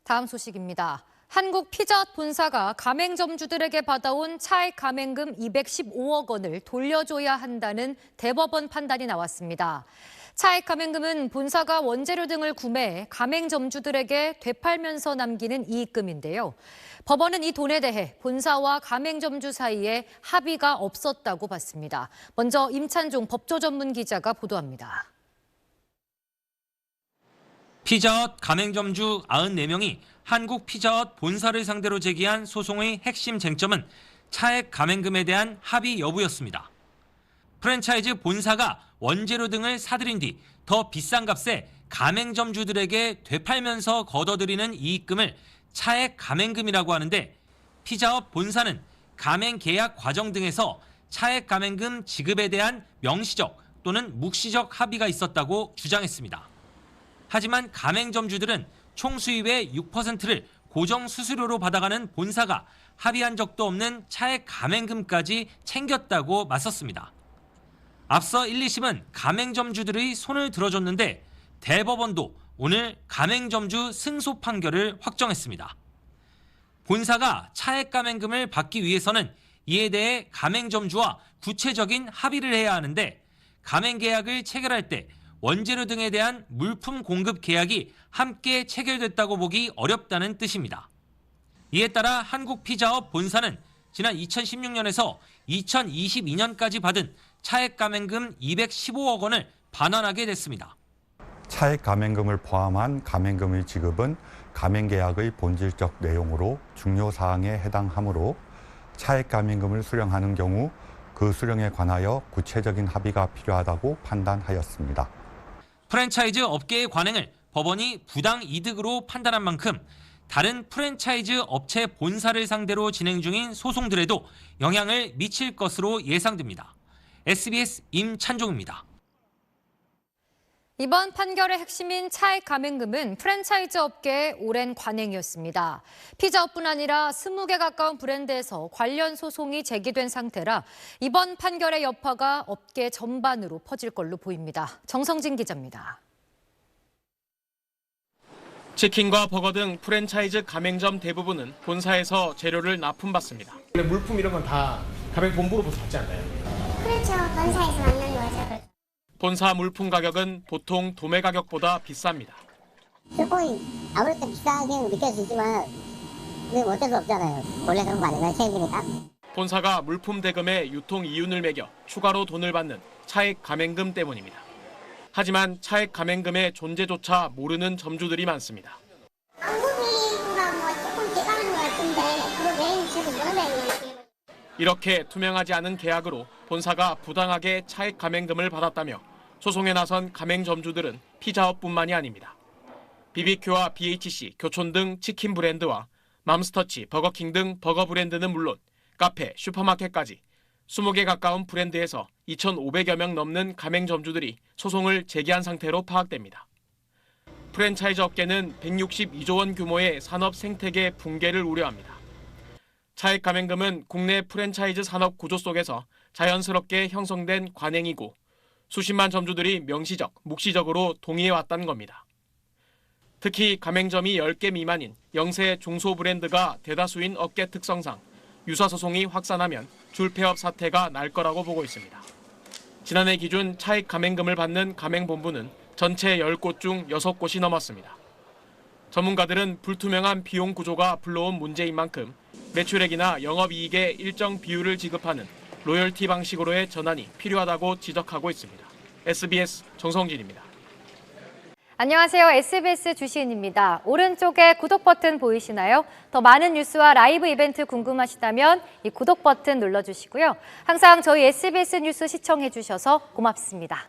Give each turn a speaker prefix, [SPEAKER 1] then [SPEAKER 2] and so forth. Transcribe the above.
[SPEAKER 1] 다음 소식입니다. 한국 피자헛 본사가 가맹점주들에게 받아온 차액 가맹금 215억 원을 돌려줘야 한다는 대법원 판단이 나왔습니다. 차액 가맹금은 본사가 원재료 등을 구매해 가맹점주들에게 되팔면서 남기는 이익금인데요. 법원은 이 돈에 대해 본사와 가맹점주 사이에 합의가 없었다고 봤습니다. 먼저 임찬종 법조 전문 기자가 보도합니다.
[SPEAKER 2] 피자헛 가맹점주 94명이 한국 피자헛 본사를 상대로 제기한 소송의 핵심 쟁점은 차액 가맹금에 대한 합의 여부였습니다. 프랜차이즈 본사가 원재료 등을 사들인 뒤 더 비싼 값에 가맹점주들에게 되팔면서 걷어들이는 이익금을 차액 가맹금이라고 하는데, 피자헛 본사는 가맹 계약 과정 등에서 차액 가맹금 지급에 대한 명시적 또는 묵시적 합의가 있었다고 주장했습니다. 하지만 가맹점주들은 총 수입의 6%를 고정 수수료로 받아가는 본사가 합의한 적도 없는 차액 가맹금까지 챙겼다고 맞섰습니다. 앞서 1, 2심은 가맹점주들의 손을 들어줬는데 대법원도 오늘 가맹점주 승소 판결을 확정했습니다. 본사가 차액 가맹금을 받기 위해서는 이에 대해 가맹점주와 구체적인 합의를 해야 하는데, 가맹계약을 체결할 때 원재료 등에 대한 물품 공급 계약이 함께 체결됐다고 보기 어렵다는 뜻입니다. 이에 따라 한국 피자헛 본사는 지난 2016년에서 2022년까지 받은 차액 가맹금 215억 원을 반환하게 됐습니다.
[SPEAKER 3] 차액 가맹금을 포함한 가맹금의 지급은 가맹계약의 본질적 내용으로 중요 사항에 해당하므로 차액 가맹금을 수령하는 경우 그 수령에 관하여 구체적인 합의가 필요하다고 판단하였습니다.
[SPEAKER 2] 프랜차이즈 업계의 관행을 법원이 부당 이득으로 판단한 만큼 다른 프랜차이즈 업체 본사를 상대로 진행 중인 소송들에도 영향을 미칠 것으로 예상됩니다. SBS 임찬종입니다.
[SPEAKER 1] 이번 판결의 핵심인 차액 가맹금은 프랜차이즈 업계의 오랜 관행이었습니다. 피자헛뿐 아니라 20개 가까운 브랜드에서 관련 소송이 제기된 상태라 이번 판결의 여파가 업계 전반으로 퍼질 걸로 보입니다. 정성진 기자입니다.
[SPEAKER 4] 치킨과 버거 등 프랜차이즈 가맹점 대부분은 본사에서 재료를 납품받습니다.
[SPEAKER 5] 원래 물품 이런 건 다 가맹 본부로부터 받지 않나요?
[SPEAKER 6] 그렇죠. 본사에서 만든 거죠.
[SPEAKER 4] 본사 물품 가격은 보통 도매 가격보다 비쌉니다.
[SPEAKER 6] 조금 아무래도 비싸게 느껴지지만 어쩔 수 없잖아요. 원래 그런 거 아닌가요? 책임이니까.
[SPEAKER 4] 본사가 물품 대금에 유통 이윤을 매겨 추가로 돈을 받는 차액 가맹금 때문입니다. 하지만 차액 가맹금의 존재조차 모르는 점주들이 많습니다.
[SPEAKER 6] 안국일보다 조금 비싼 것 같은데 그거 왜 지금 모르겠네요.
[SPEAKER 4] 이렇게 투명하지 않은 계약으로 본사가 부당하게 차액 가맹금을 받았다며 소송에 나선 가맹점주들은 피자헛뿐만이 아닙니다. BBQ와 BHC, 교촌 등 치킨 브랜드와 맘스터치, 버거킹 등 버거 브랜드는 물론 카페, 슈퍼마켓까지 20개 가까운 브랜드에서 2,500여 명 넘는 가맹점주들이 소송을 제기한 상태로 파악됩니다. 프랜차이즈 업계는 162조 원 규모의 산업 생태계 붕괴를 우려합니다. 차액 가맹금은 국내 프랜차이즈 산업 구조 속에서 자연스럽게 형성된 관행이고 수십만 점주들이 명시적, 묵시적으로 동의해왔다는 겁니다. 특히 가맹점이 10개 미만인 영세 중소 브랜드가 대다수인 업계 특성상 유사소송이 확산하면 줄폐업 사태가 날 거라고 보고 있습니다. 지난해 기준 차액 가맹금을 받는 가맹본부는 전체 10곳 중 6곳이 넘었습니다. 전문가들은 불투명한 비용 구조가 불러온 문제인 만큼 매출액이나 영업이익의 일정 비율을 지급하는 로열티 방식으로의 전환이 필요하다고 지적하고 있습니다. SBS 정성진입니다.
[SPEAKER 1] 안녕하세요. SBS 주시은입니다. 오른쪽에 구독 버튼 보이시나요? 더 많은 뉴스와 라이브 이벤트 궁금하시다면 이 구독 버튼 눌러주시고요. 항상 저희 SBS 뉴스 시청해 주셔서 고맙습니다.